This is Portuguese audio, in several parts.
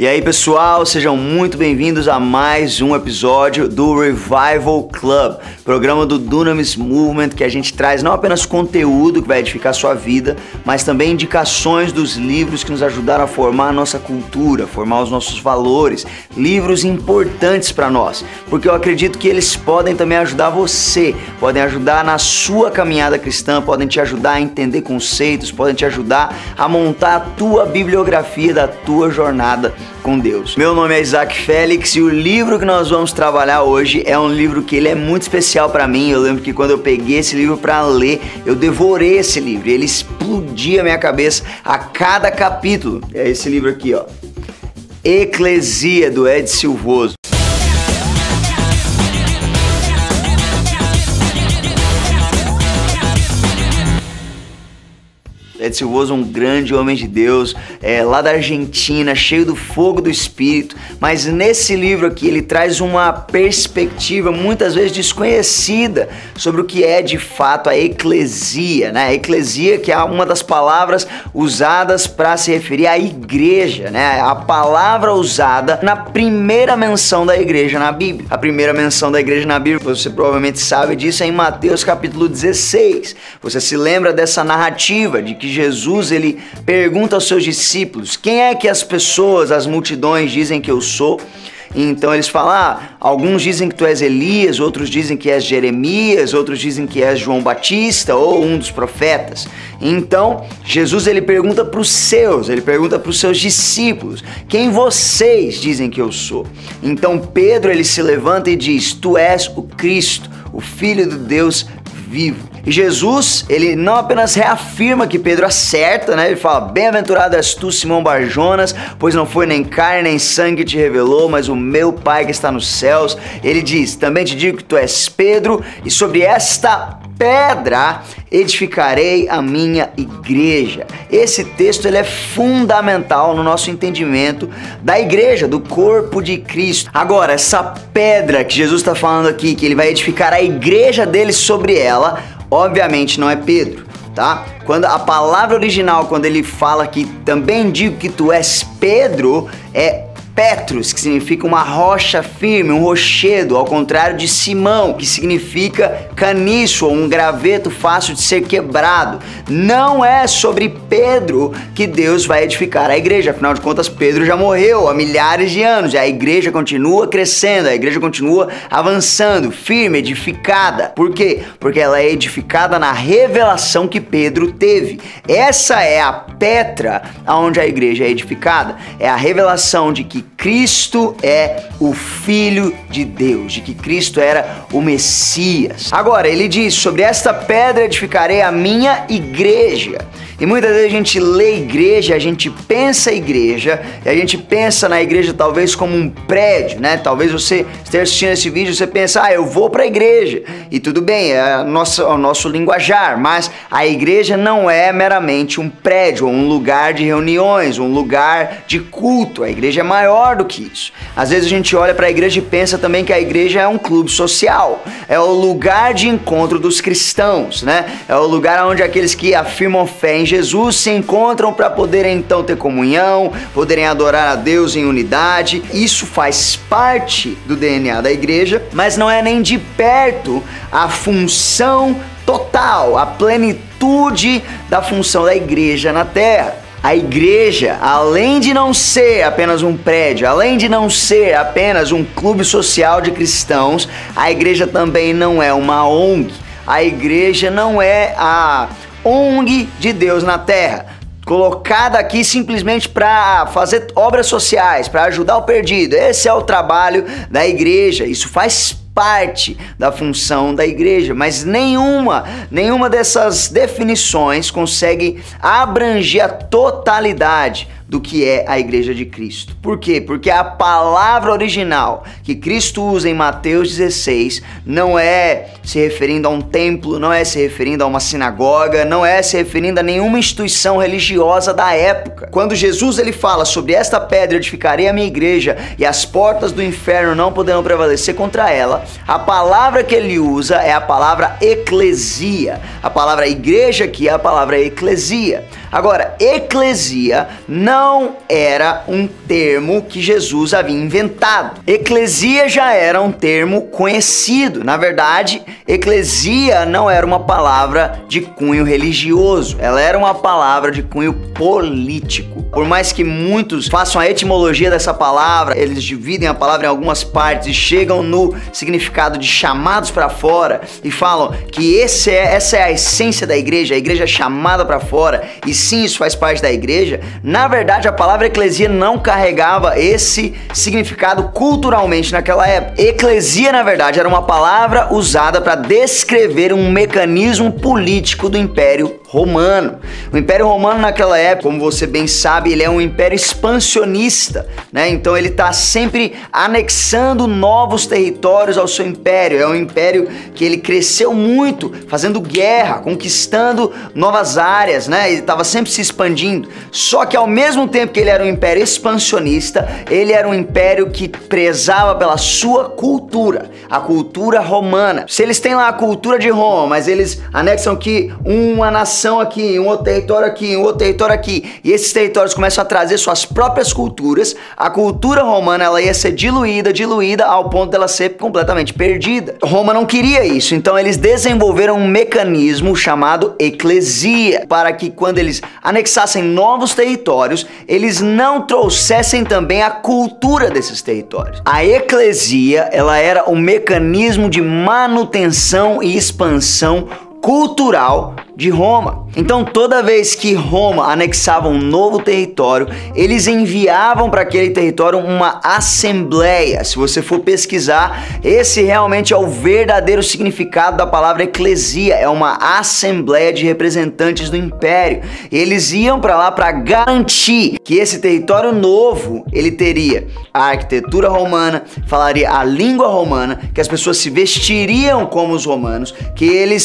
E aí pessoal, sejam muito bem-vindos a mais um episódio do Revival Club, programa do Dunamis Movement, que a gente traz não apenas conteúdo que vai edificar a sua vida, mas também indicações dos livros que nos ajudaram a formar a nossa cultura, formar os nossos valores, livros importantes para nós, porque eu acredito que eles podem também ajudar você, podem ajudar na sua caminhada cristã, podem te ajudar a entender conceitos, podem te ajudar a montar a tua bibliografia da tua jornada com Deus. Meu nome é Isaac Félix e o livro que nós vamos trabalhar hoje é um livro que ele é muito especial para mim. Eu lembro que quando eu peguei esse livro para ler, eu devorei esse livro. Ele explodia a minha cabeça a cada capítulo. É esse livro aqui, ó. Eclesia, do Ed Silvoso. Ed Silvoso, um grande homem de Deus, lá da Argentina, cheio do fogo do Espírito, mas nesse livro aqui ele traz uma perspectiva muitas vezes desconhecida sobre o que é de fato a eclesia, né? A eclesia, que é uma das palavras usadas para se referir à igreja, né? A palavra usada na primeira menção da igreja na Bíblia. A primeira menção da igreja na Bíblia, você provavelmente sabe disso, é em Mateus capítulo 16. Você se lembra dessa narrativa de que Jesus ele pergunta aos seus discípulos: quem é que as pessoas, as multidões dizem que eu sou? Então eles falam, alguns dizem que tu és Elias, outros dizem que és Jeremias, outros dizem que és João Batista ou um dos profetas. Então Jesus ele pergunta para os seus discípulos: quem vocês dizem que eu sou? Então Pedro ele se levanta e diz: tu és o Cristo, o Filho de Deus vivo. E Jesus, ele não apenas reafirma que Pedro acerta, né? Ele fala: bem-aventurado és tu, Simão Barjonas, pois não foi nem carne nem sangue que te revelou, mas o meu Pai que está nos céus. Ele diz: também te digo que tu és Pedro, e sobre esta pedra edificarei a minha igreja. Esse texto ele é fundamental no nosso entendimento da igreja, do corpo de Cristo. Agora, essa pedra que Jesus está falando aqui, que ele vai edificar a igreja dele sobre ela, obviamente não é Pedro, tá? Quando a palavra original, quando ele fala que também digo que tu és Pedro, é Petros, que significa uma rocha firme, um rochedo, ao contrário de Simão, que significa caniço ou um graveto fácil de ser quebrado. Não é sobre Pedro que Deus vai edificar a igreja, afinal de contas Pedro já morreu há milhares de anos e a igreja continua crescendo, a igreja continua avançando, firme, edificada. Por quê? Porque ela é edificada na revelação que Pedro teve. Essa é a pedra onde a igreja é edificada, é a revelação de que Cristo é o Filho de Deus, de que Cristo era o Messias. Agora, ele diz: sobre esta pedra edificarei a minha igreja. E muitas vezes a gente lê igreja, a gente pensa igreja, e a gente pensa na igreja talvez como um prédio, né? Talvez você esteja assistindo esse vídeo e você pensa: eu vou para a igreja. E tudo bem, é o nosso linguajar, mas a igreja não é meramente um prédio, um lugar de reuniões, um lugar de culto. A igreja é maior do que isso. Às vezes a gente olha para a igreja e pensa também que a igreja é um clube social, é o lugar de encontro dos cristãos, né? É o lugar onde aqueles que afirmam fé em Jesus se encontram para poderem então ter comunhão, poderem adorar a Deus em unidade. Isso faz parte do DNA da igreja, mas não é nem de perto a função total, a plenitude da função da igreja na terra. A igreja, além de não ser apenas um prédio, além de não ser apenas um clube social de cristãos, a igreja também não é uma ONG. A igreja não é a ONG de Deus na terra, colocada aqui simplesmente para fazer obras sociais, para ajudar o perdido. Esse é o trabalho da igreja, isso faz parte da função da igreja, mas nenhuma dessas definições consegue abranger a totalidade do que é a igreja de Cristo. Por quê? Porque a palavra original que Cristo usa em Mateus 16 não é se referindo a um templo, não é se referindo a uma sinagoga, não é se referindo a nenhuma instituição religiosa da época. Quando Jesus ele fala: sobre esta pedra edificarei a minha igreja e as portas do inferno não poderão prevalecer contra ela, a palavra que ele usa é a palavra eclesia. A palavra igreja aqui é a palavra eclesia. Agora, eclesia não não era um termo que Jesus havia inventado. Eclesia já era um termo conhecido. Na verdade, eclesia não era uma palavra de cunho religioso, ela era uma palavra de cunho político. Por mais que muitos façam a etimologia dessa palavra, eles dividem a palavra em algumas partes e chegam no significado de chamados para fora e falam que essa é a essência da igreja, a igreja é chamada para fora, e sim, isso faz parte da igreja. Na verdade, a palavra eclesia não carregava esse significado culturalmente naquela época. Eclesia, na verdade, era uma palavra usada para descrever um mecanismo político do Império Romano. O Império Romano naquela época, como você bem sabe, ele é um império expansionista, né? Então ele está sempre anexando novos territórios ao seu império. É um império que ele cresceu muito, fazendo guerra, conquistando novas áreas, né? Ele estava sempre se expandindo. Só que ao mesmo tempo que ele era um império expansionista, ele era um império que prezava pela sua cultura, a cultura romana. Se eles têm lá a cultura de Roma, mas eles anexam aqui uma nação aqui, um outro território aqui, um outro território aqui, e esses territórios começam a trazer suas próprias culturas, a cultura romana ela ia ser diluída ao ponto dela ser completamente perdida. Roma não queria isso, então eles desenvolveram um mecanismo chamado eclesia, para que quando eles anexassem novos territórios, eles não trouxessem também a cultura desses territórios. A eclesia, ela era um mecanismo de manutenção e expansão cultural de Roma. Então, toda vez que Roma anexava um novo território, eles enviavam para aquele território uma assembleia. Se você for pesquisar, esse realmente é o verdadeiro significado da palavra eclesia, é uma assembleia de representantes do império. Eles iam para lá para garantir que esse território novo, ele teria a arquitetura romana, falaria a língua romana, que as pessoas se vestiriam como os romanos, que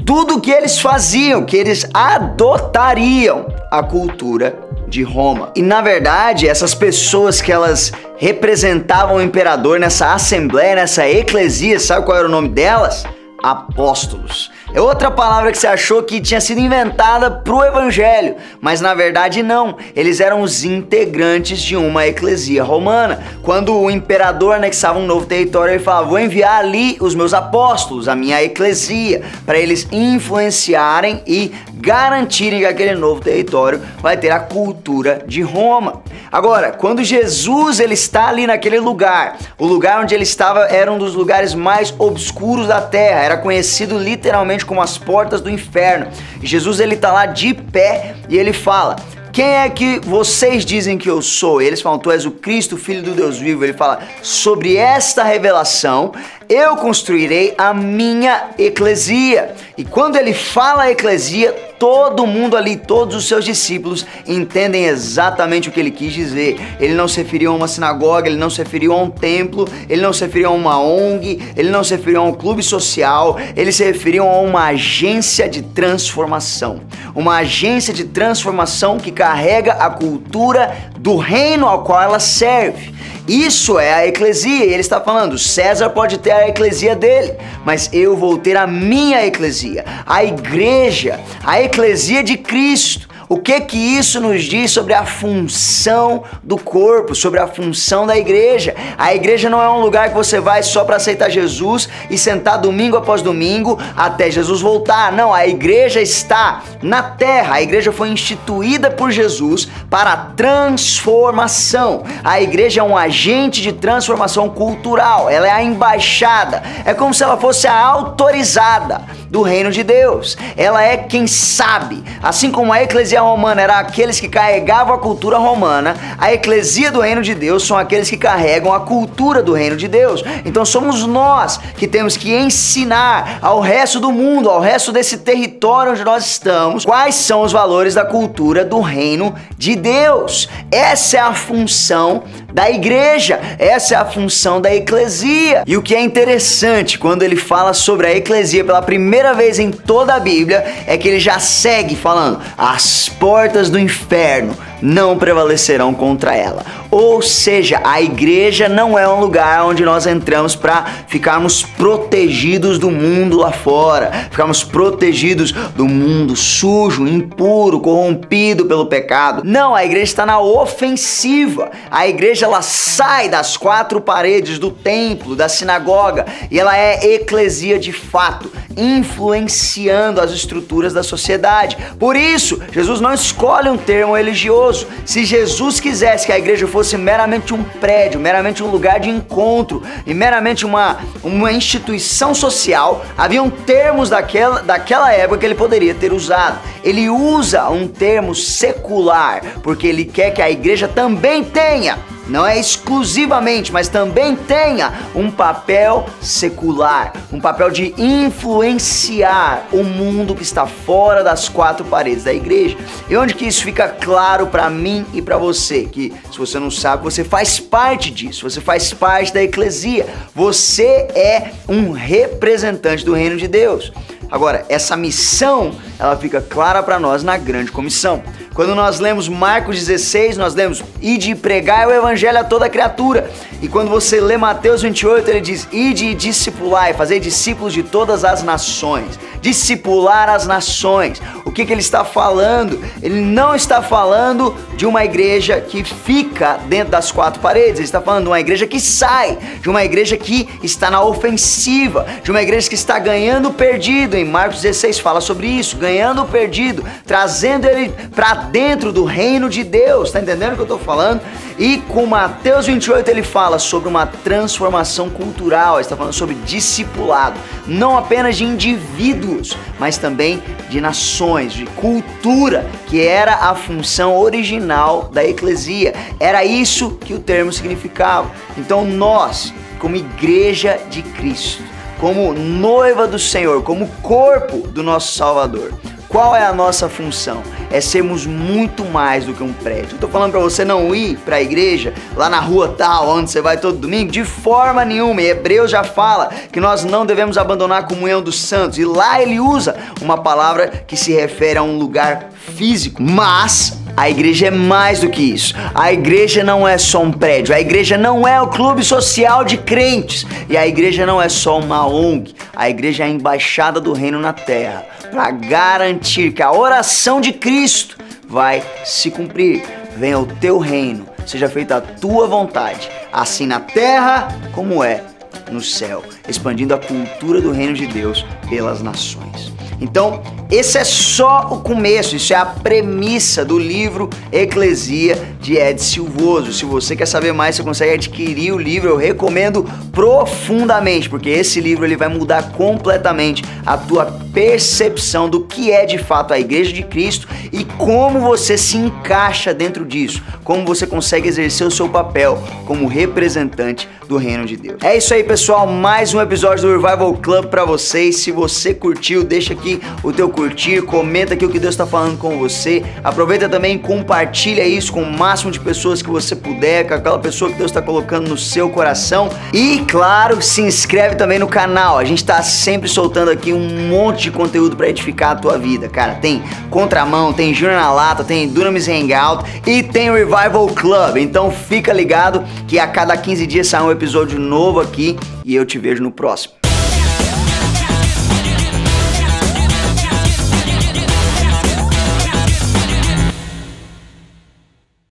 tudo que eles faziam, que eles adotariam a cultura de Roma. E na verdade, essas pessoas que elas representavam o imperador nessa assembleia, nessa eclesia, sabe qual era o nome delas? Apóstolos. É outra palavra que você achou que tinha sido inventada pro evangelho, mas na verdade não. Eles eram os integrantes de uma eclesia romana. Quando o imperador anexava um novo território, ele falava: vou enviar ali os meus apóstolos, a minha eclesia, para eles influenciarem e garantirem que aquele novo território vai ter a cultura de Roma. Agora, quando Jesus ele está ali naquele lugar, o lugar onde ele estava era um dos lugares mais obscuros da terra, era conhecido literalmente como as portas do inferno. E Jesus ele está lá de pé e ele fala: quem é que vocês dizem que eu sou? E eles falam: tu és o Cristo, Filho do Deus vivo. Ele fala: sobre esta revelação eu construirei a minha eclesia. E quando ele fala eclesia, todo mundo ali, todos os seus discípulos entendem exatamente o que ele quis dizer. Ele não se referiu a uma sinagoga, ele não se referiu a um templo, ele não se referiu a uma ONG, ele não se referiu a um clube social, ele se referiu a uma agência de transformação. Uma agência de transformação que carrega a cultura do reino ao qual ela serve. Isso é a eclesia, e ele está falando: César pode ter a eclesia dele, mas eu vou ter a minha eclesia, a igreja, a eclesia de Cristo. O que isso nos diz sobre a função do corpo, sobre a função da igreja? A igreja não é um lugar que você vai só para aceitar Jesus e sentar domingo após domingo até Jesus voltar. Não, a igreja está na terra. A igreja foi instituída por Jesus para a transformação. A igreja é um agente de transformação cultural. Ela é a embaixada. É como se ela fosse a autorizada do reino de Deus. Ela é quem sabe. Assim como a eclesia romana era aqueles que carregavam a cultura romana, a eclesia do reino de Deus são aqueles que carregam a cultura do reino de Deus. Então somos nós que temos que ensinar ao resto do mundo, ao resto desse território onde nós estamos, quais são os valores da cultura do reino de Deus. Essa é a função da igreja, essa é a função da eclesia. E o que é interessante quando ele fala sobre a eclesia pela primeira vez em toda a Bíblia é que ele já segue falando: as portas do inferno não prevalecerão contra ela. Ou seja, a igreja não é um lugar onde nós entramos para ficarmos protegidos do mundo lá fora, ficarmos protegidos do mundo sujo, impuro, corrompido pelo pecado. Não, a igreja está na ofensiva. A igreja, ela sai das quatro paredes do templo, da sinagoga, e ela é eclesia de fato, influenciando as estruturas da sociedade. Por isso, Jesus não escolhe um termo religioso. Se Jesus quisesse que a igreja fosse meramente um prédio, meramente um lugar de encontro e meramente uma instituição social, haviam termos daquela época que ele poderia ter usado. Ele usa um termo secular porque ele quer que a igreja também tenha, não é exclusivamente, mas também tenha um papel secular, um papel de influenciar o mundo que está fora das quatro paredes da igreja. E onde que isso fica claro para mim e para você? Que se você não sabe, você faz parte disso, você faz parte da eclesia, você é um representante do reino de Deus. Agora, essa missão, ela fica clara para nós na grande comissão. Quando nós lemos Marcos 16, nós lemos: ide e pregai o evangelho a toda criatura. E quando você lê Mateus 28, ele diz: ide e discipulai, fazer discípulos de todas as nações. Discipular as nações. O que ele está falando? Ele não está falando de uma igreja que fica dentro das quatro paredes. Ele está falando de uma igreja que sai, de uma igreja que está na ofensiva, de uma igreja que está ganhando o perdido. Em Marcos 16 fala sobre isso, ganhando o perdido, trazendo ele para dentro do reino de Deus. Tá entendendo o que eu estou falando? E com Mateus 28 ele fala sobre uma transformação cultural, ele está falando sobre discipulado, não apenas de indivíduos, mas também de nações, de cultura, que era a função original da eclesia. Era isso que o termo significava. Então nós, como igreja de Cristo, como noiva do Senhor, como corpo do nosso Salvador, qual é a nossa função? É sermos muito mais do que um prédio. Eu tô falando para você não ir para a igreja lá na rua tal, onde você vai todo domingo, de forma nenhuma. E Hebreus já fala que nós não devemos abandonar a comunhão dos santos. E lá ele usa uma palavra que se refere a um lugar físico. Mas a igreja é mais do que isso. A igreja não é só um prédio. A igreja não é o clube social de crentes. E a igreja não é só uma ONG. A igreja é a embaixada do reino na terra, para garantir que a oração de Cristo vai se cumprir. Venha o teu reino, seja feita a tua vontade, assim na terra como é no céu, expandindo a cultura do reino de Deus pelas nações. Então, esse é só o começo, isso é a premissa do livro Eclesia de Ed Silvoso. Se você quer saber mais, você consegue adquirir o livro, eu recomendo profundamente, porque esse livro ele vai mudar completamente a tua percepção do que é de fato a Igreja de Cristo e como você se encaixa dentro disso, como você consegue exercer o seu papel como representante do reino de Deus. É isso aí, pessoal, mais um episódio do Revival Club para vocês. Se você curtiu, deixa aqui o teu curtir, comenta aqui o que Deus está falando com você, aproveita também e compartilha isso com o máximo de pessoas que você puder, com aquela pessoa que Deus está colocando no seu coração e, claro, se inscreve também no canal. A gente está sempre soltando aqui um monte de conteúdo para edificar a tua vida, cara. Tem Contramão, tem Júnior na Lata, tem Dunamis Hangout e tem o Revival Club. Então fica ligado que a cada 15 dias sai um episódio novo aqui e eu te vejo no próximo.